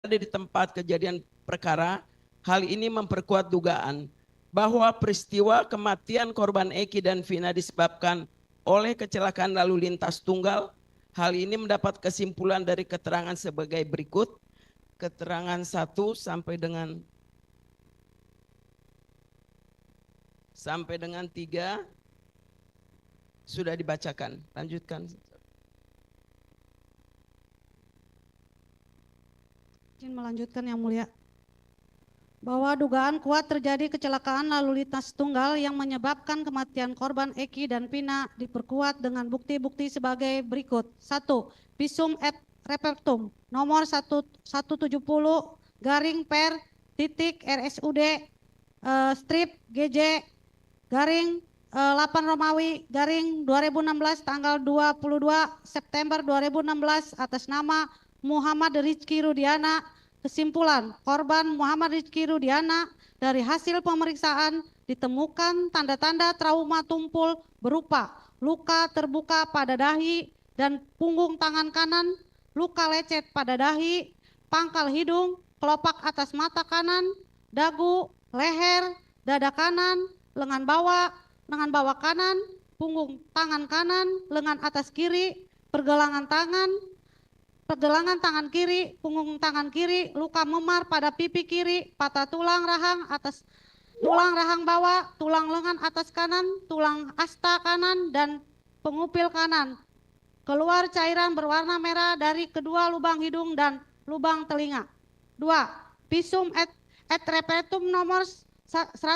di tempat kejadian perkara. Hal ini memperkuat dugaan bahwa peristiwa kematian korban Eki dan Vina disebabkan oleh kecelakaan lalu lintas tunggal. Hal ini mendapat kesimpulan dari keterangan sebagai berikut. Keterangan 1 sampai dengan 3 sudah dibacakan. Lanjutkan. Izin melanjutkan Yang Mulia. Bahwa dugaan kuat terjadi kecelakaan lalu lintas tunggal yang menyebabkan kematian korban Eki dan Vina diperkuat dengan bukti-bukti sebagai berikut. 1. Visum et repertum nomor 170 garing per titik RSUD strip GJ garing 8 Romawi garing 2016 tanggal 22 September 2016 atas nama Muhammad Rizky Rudiana. Kesimpulan, korban Muhammad Rizky Rudiana dari hasil pemeriksaan ditemukan tanda-tanda trauma tumpul berupa luka terbuka pada dahi dan punggung tangan kanan, luka lecet pada dahi, pangkal hidung, kelopak atas mata kanan, dagu, leher, dada kanan, lengan bawah kanan, punggung tangan kanan, lengan atas kiri, pergelangan tangan kiri, punggung tangan kiri, luka memar pada pipi kiri, patah tulang rahang atas, tulang rahang bawah, tulang lengan atas kanan, tulang asta kanan, dan pengupil kanan. Keluar cairan berwarna merah dari kedua lubang hidung dan lubang telinga. 2. Visum et repertum nomor 190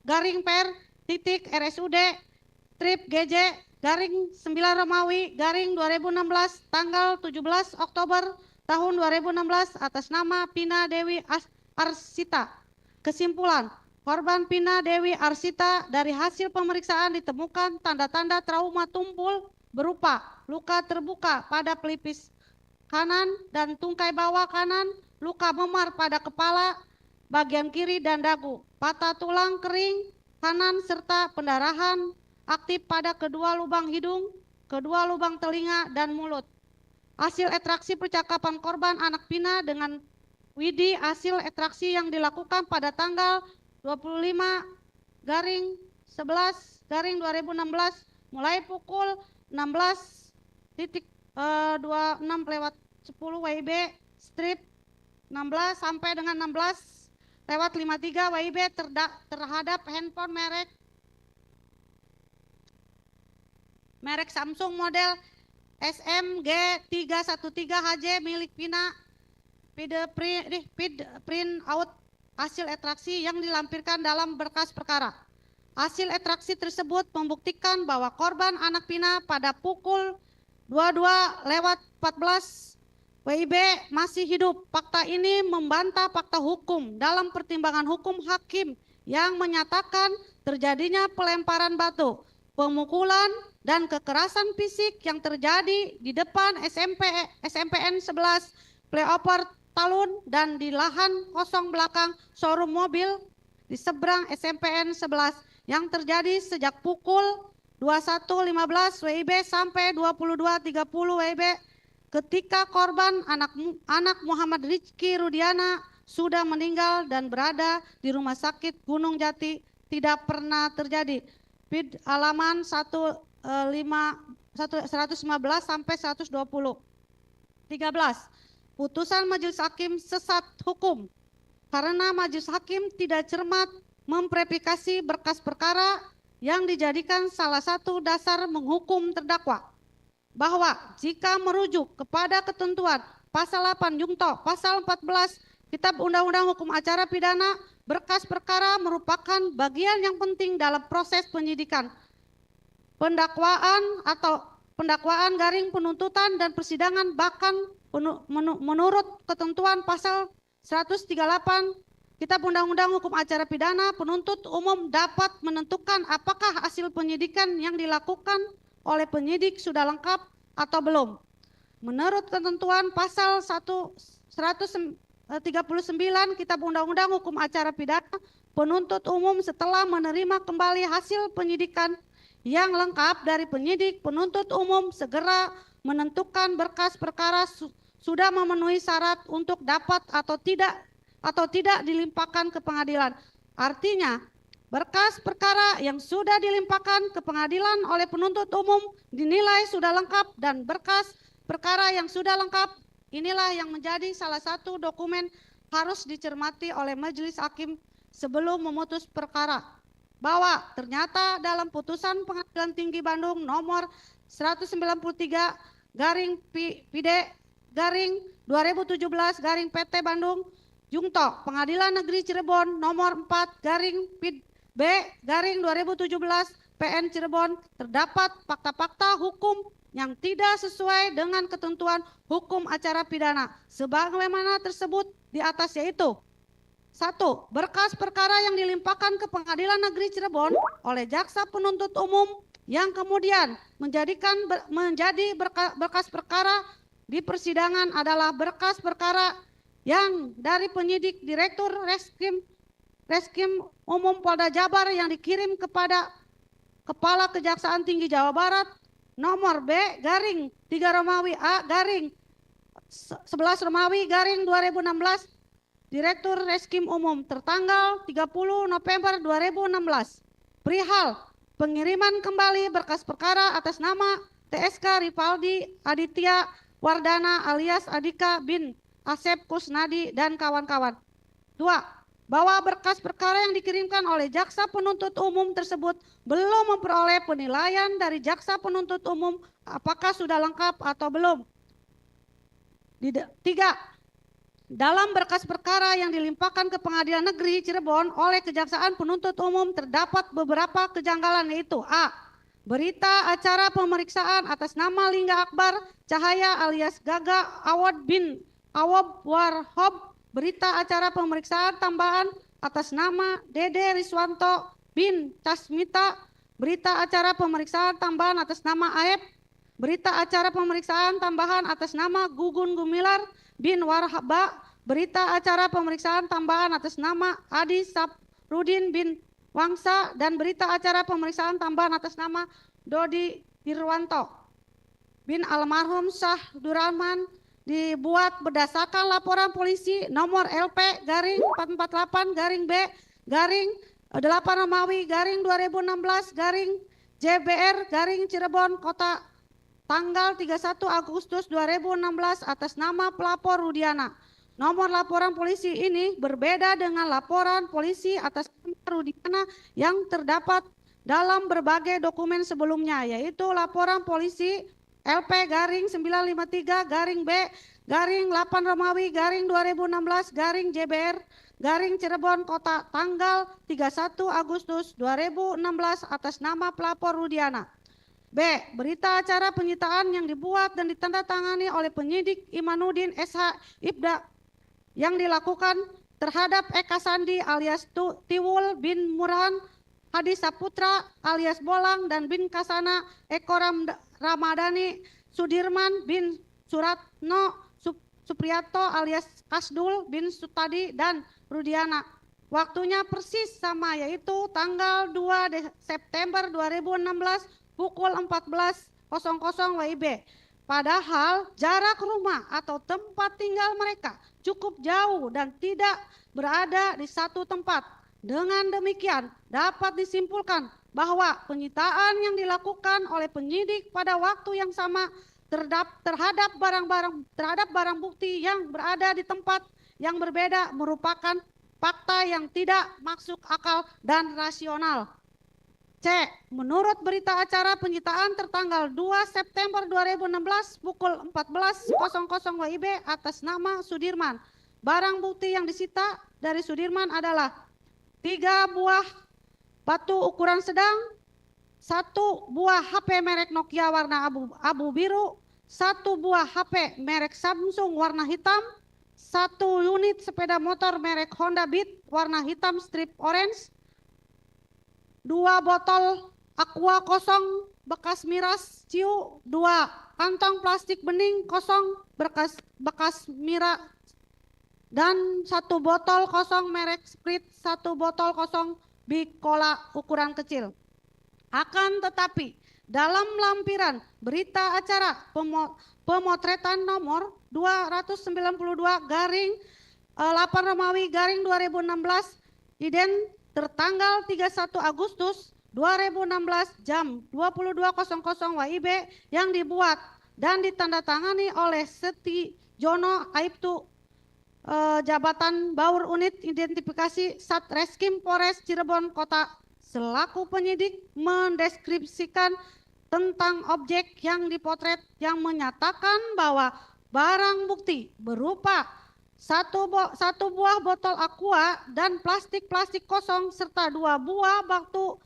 garing per titik RSUD strip GJ garing 9 Romawi garing 2016 tanggal 17 Oktober tahun 2016 atas nama Pina Dewi Arsita. Kesimpulan, korban Pina Dewi Arsita dari hasil pemeriksaan ditemukan tanda-tanda trauma tumpul berupa luka terbuka pada pelipis kanan dan tungkai bawah kanan, luka memar pada kepala bagian kiri dan dagu, patah tulang kering kanan serta pendarahan aktif pada kedua lubang hidung, kedua lubang telinga, dan mulut. Hasil ekstraksi percakapan korban anak Pina dengan Widi, hasil ekstraksi yang dilakukan pada tanggal 25 garing 11 garing 2016 mulai pukul 16.26 lewat 10 WIB strip 16 sampai dengan 16 lewat 53 WIB terhadap handphone merek Samsung model SMG313HJ milik Pina, print out hasil ekstraksi yang dilampirkan dalam berkas perkara. Hasil ekstraksi tersebut membuktikan bahwa korban anak Pina pada pukul 22:14 WIB masih hidup. Fakta ini membantah fakta hukum dalam pertimbangan hukum hakim yang menyatakan terjadinya pelemparan batu, pemukulan, dan kekerasan fisik yang terjadi di depan SMPN 11 Playoper Talun dan di lahan kosong belakang showroom mobil di seberang SMPN 11 yang terjadi sejak pukul 21.15 WIB sampai 22.30 WIB ketika korban anak Muhammad Rizky Rudiana sudah meninggal dan berada di Rumah Sakit Gunung Jati tidak pernah terjadi. PID halaman 115 sampai 120. 13. Putusan Majelis Hakim sesat hukum karena Majelis Hakim tidak cermat memverifikasi berkas perkara yang dijadikan salah satu dasar menghukum terdakwa, bahwa jika merujuk kepada ketentuan pasal 8 Jungto pasal 14 Kitab Undang-Undang Hukum Acara Pidana, berkas perkara merupakan bagian yang penting dalam proses penyidikan, pendakwaan garing penuntutan dan persidangan. Bahkan menurut ketentuan pasal 138 Kitab Undang-Undang Hukum Acara Pidana, penuntut umum dapat menentukan apakah hasil penyidikan yang dilakukan oleh penyidik sudah lengkap atau belum. Menurut ketentuan pasal 139 Kitab Undang-Undang Hukum Acara Pidana, penuntut umum setelah menerima kembali hasil penyidikan yang lengkap dari penyidik, penuntut umum segera menentukan berkas perkara sudah memenuhi syarat untuk dapat atau tidak dilimpahkan ke pengadilan. Artinya, berkas perkara yang sudah dilimpahkan ke pengadilan oleh penuntut umum dinilai sudah lengkap, dan berkas perkara yang sudah lengkap inilah yang menjadi salah satu dokumen harus dicermati oleh majelis hakim sebelum memutus perkara, bahwa ternyata dalam putusan Pengadilan Tinggi Bandung nomor 193/PD/2017 PT Bandung Jungto, Pengadilan Negeri Cirebon nomor 4/B/2017 PN Cirebon, terdapat fakta-fakta hukum yang tidak sesuai dengan ketentuan hukum acara pidana sebagaimana tersebut di atas, yaitu: 1. Berkas perkara yang dilimpahkan ke Pengadilan Negeri Cirebon oleh jaksa penuntut umum yang kemudian menjadi berkas perkara di persidangan adalah berkas perkara yang dari penyidik Direktur Reskrim Umum Polda Jabar yang dikirim kepada Kepala Kejaksaan Tinggi Jawa Barat nomor B/3-A-11/2016 Direktur Reskrim Umum tertanggal 30 November 2016 perihal pengiriman kembali berkas perkara atas nama TSK Rivaldi Aditya Wardana alias Adika bin Asep Kusnadi dan kawan-kawan. 2. Bahwa berkas perkara yang dikirimkan oleh jaksa penuntut umum tersebut belum memperoleh penilaian dari jaksa penuntut umum apakah sudah lengkap atau belum. 3. Dalam berkas perkara yang dilimpahkan ke Pengadilan Negeri Cirebon oleh Kejaksaan Penuntut Umum terdapat beberapa kejanggalan, yaitu: A. Berita acara pemeriksaan atas nama Lingga Akbar Cahaya alias Gaga Awad bin Awab Warhob, berita acara pemeriksaan tambahan atas nama Dede Riswanto bin Tasmita, berita acara pemeriksaan tambahan atas nama Aep, berita acara pemeriksaan tambahan atas nama Gugun Gumilar bin Warhaba, berita acara pemeriksaan tambahan atas nama Adi Saprudin bin Wangsa, dan berita acara pemeriksaan tambahan atas nama Dodi Irwanto bin almarhum Syah Durrahman dibuat berdasarkan laporan polisi nomor LP/448-B/8 Romawi/2016 Cirebon Kota tanggal 31 Agustus 2016 atas nama pelapor Rudiana. Nomor laporan polisi ini berbeda dengan laporan polisi atas nama Rudiana yang terdapat dalam berbagai dokumen sebelumnya, yaitu laporan polisi LP/953-B/8 Romawi/2016-JBR Cirebon Kota tanggal 31 Agustus 2016 atas nama pelapor Rudiana. B. Berita acara penyitaan yang dibuat dan ditandatangani oleh penyidik Imanuddin SH Ibda yang dilakukan terhadap Eka Sandi alias Tiwul bin Murhan, Hadi Saputra alias Bolang, dan bin Kasana Eko Ramadhani, Sudirman bin Suratno Supriyato alias Kasdul bin Sutadi, dan Rudiana. Waktunya persis sama, yaitu tanggal 2 September 2016 pukul 14.00 WIB. Padahal jarak rumah atau tempat tinggal mereka cukup jauh dan tidak berada di satu tempat. Dengan demikian dapat disimpulkan bahwa penyitaan yang dilakukan oleh penyidik pada waktu yang sama terhadap barang bukti yang berada di tempat yang berbeda merupakan fakta yang tidak masuk akal dan rasional. C. Menurut berita acara penyitaan tertanggal 2 September 2016 pukul 14.00 WIB atas nama Sudirman, barang bukti yang disita dari Sudirman adalah 3 buah batu ukuran sedang, 1 buah HP merek Nokia warna abu biru, 1 buah HP merek Samsung warna hitam, 1 unit sepeda motor merek Honda Beat warna hitam strip orange, 2 botol aqua kosong bekas miras ciu, 2 kantong plastik bening kosong bekas miras, dan 1 botol kosong merek Sprite, 1 botol kosong Big Cola ukuran kecil. Akan tetapi dalam lampiran berita acara pemotretan nomor 292 garing 8 Romawi garing 2016 tertanggal 31 Agustus 2016 jam 22.00 WIB yang dibuat dan ditandatangani oleh Setiojono Aibtu jabatan Baur Unit Identifikasi Satreskrim Polres Cirebon Kota selaku penyidik mendeskripsikan tentang objek yang dipotret yang menyatakan bahwa barang bukti berupa satu buah botol aqua dan plastik kosong serta 2 buah batu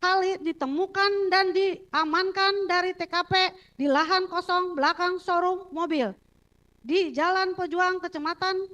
kali ditemukan dan diamankan dari TKP di lahan kosong belakang showroom mobil di Jalan Pejuang Kecamatan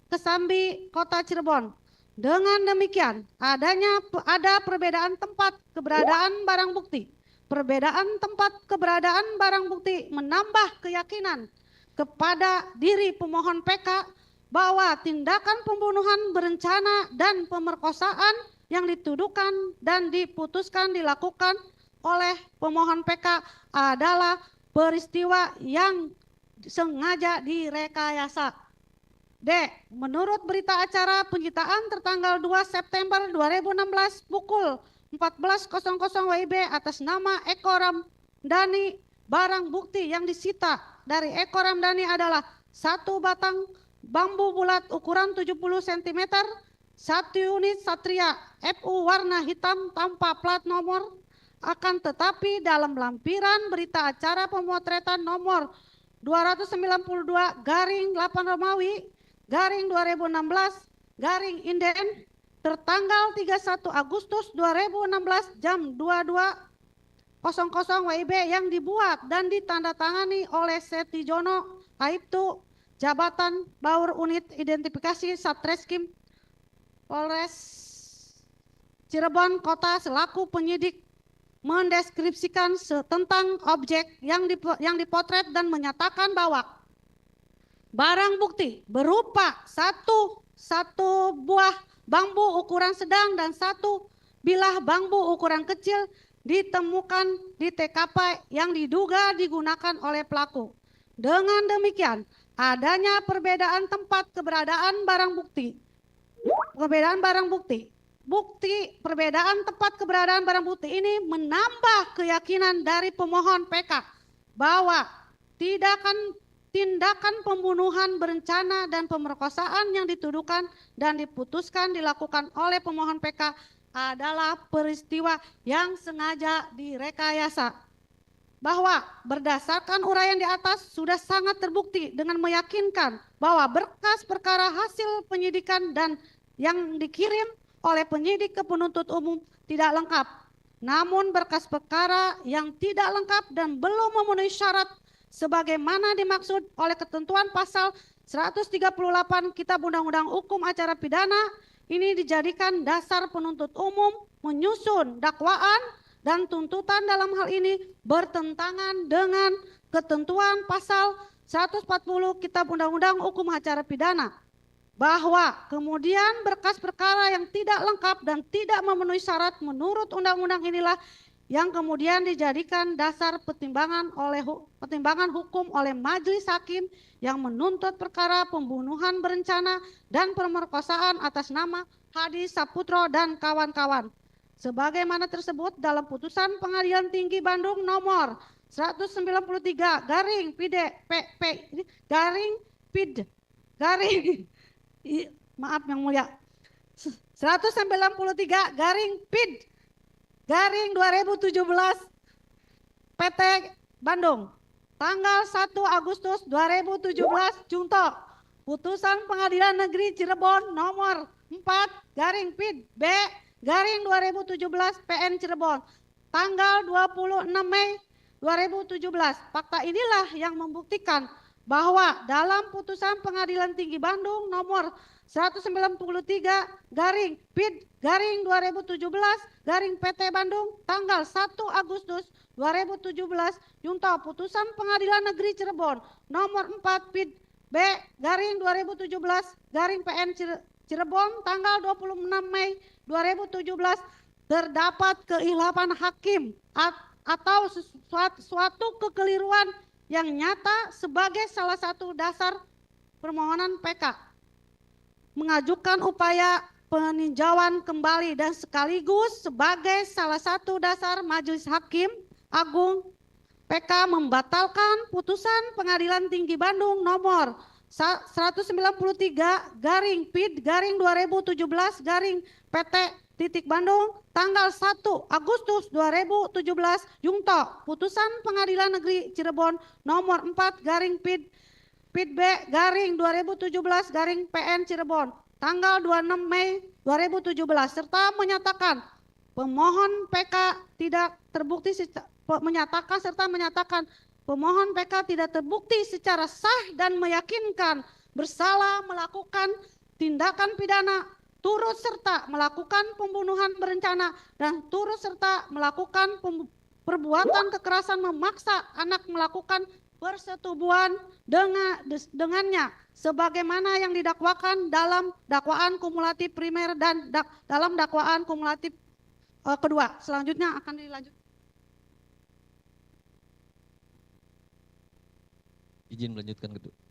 Kesambi Kota Cirebon. Dengan demikian ada perbedaan tempat keberadaan barang bukti. Perbedaan tempat keberadaan barang bukti menambah keyakinan kepada diri pemohon PK bahwa tindakan pembunuhan berencana dan pemerkosaan yang dituduhkan dan diputuskan dilakukan oleh pemohon PK adalah peristiwa yang sengaja direkayasa. D. Menurut berita acara penyitaan tertanggal 2 September 2016 pukul 14.00 WIB atas nama Eko Ramdhani, barang bukti yang disita dari Eko Ramdhani adalah 1 batang bambu bulat ukuran 70 cm, 1 unit Satria FU warna hitam tanpa plat nomor. Akan tetapi dalam lampiran berita acara pemotretan nomor 292 garing 8 Romawi garing 2016 garing Inden tertanggal 31 Agustus 2016 jam 22.00 WIB yang dibuat dan ditandatangani oleh Setiojono Aibtu jabatan Baur Unit Identifikasi Satreskrim Polres Cirebon Kota selaku penyidik mendeskripsikan tentang objek yang dipotret dan menyatakan bahwa barang bukti berupa satu buah bambu ukuran sedang dan 1 bilah bambu ukuran kecil ditemukan di TKP yang diduga digunakan oleh pelaku. Dengan demikian, adanya perbedaan tempat keberadaan barang bukti. Perbedaan tempat keberadaan barang bukti ini menambah keyakinan dari pemohon PK bahwa tindakan pembunuhan berencana dan pemerkosaan yang dituduhkan dan diputuskan dilakukan oleh pemohon PK adalah peristiwa yang sengaja direkayasa. Bahwa berdasarkan uraian di atas sudah sangat terbukti dengan meyakinkan bahwa berkas perkara hasil penyidikan dan yang dikirim oleh penyidik ke penuntut umum tidak lengkap. Namun berkas perkara yang tidak lengkap dan belum memenuhi syarat sebagaimana dimaksud oleh ketentuan pasal 138 Kitab Undang-Undang Hukum Acara Pidana ini dijadikan dasar penuntut umum menyusun dakwaan dan tuntutan dalam hal ini bertentangan dengan ketentuan pasal 140 Kitab Undang-Undang Hukum Acara Pidana. Bahwa kemudian berkas perkara yang tidak lengkap dan tidak memenuhi syarat menurut undang-undang inilah yang kemudian dijadikan dasar pertimbangan hukum oleh majelis hakim yang menuntut perkara pembunuhan berencana dan pemerkosaan atas nama Hadi Saputro dan kawan-kawan. Sebagaimana tersebut dalam putusan Pengadilan Tinggi Bandung nomor 193 garing maaf yang mulia 193 garing PID garing 2017 PT Bandung tanggal 1 Agustus 2017 Junto putusan Pengadilan Negeri Cirebon nomor 4 garing PID B garing 2017 PN Cirebon tanggal 26 Mei 2017. Fakta inilah yang membuktikan bahwa dalam putusan Pengadilan Tinggi Bandung nomor 193 garing PID garing 2017 garing PT Bandung tanggal 1 Agustus 2017 junto putusan Pengadilan Negeri Cirebon nomor 4 PID B garing 2017 garing PN Cirebon tanggal 26 Mei 2017 terdapat kekhilafan hakim atau suatu kekeliruan yang nyata sebagai salah satu dasar permohonan PK. Mengajukan upaya peninjauan kembali dan sekaligus sebagai salah satu dasar Majelis Hakim Agung PK membatalkan putusan Pengadilan Tinggi Bandung nomor 193/PID/2017 Bandung tanggal 1 Agustus 2017 Jungto putusan Pengadilan Negeri Cirebon nomor 4/PID/B/2017-PN Cirebon tanggal 26 Mei 2017 serta menyatakan pemohon PK tidak terbukti menyatakan pemohon PK tidak terbukti secara sah dan meyakinkan bersalah melakukan tindakan pidana turut serta melakukan pembunuhan berencana dan turut serta melakukan perbuatan kekerasan memaksa anak melakukan persetubuhan dengannya sebagaimana yang didakwakan dalam dakwaan kumulatif primer dan dalam dakwaan kumulatif kedua. Selanjutnya akan dilanjut. Izin melanjutkan, Ketua.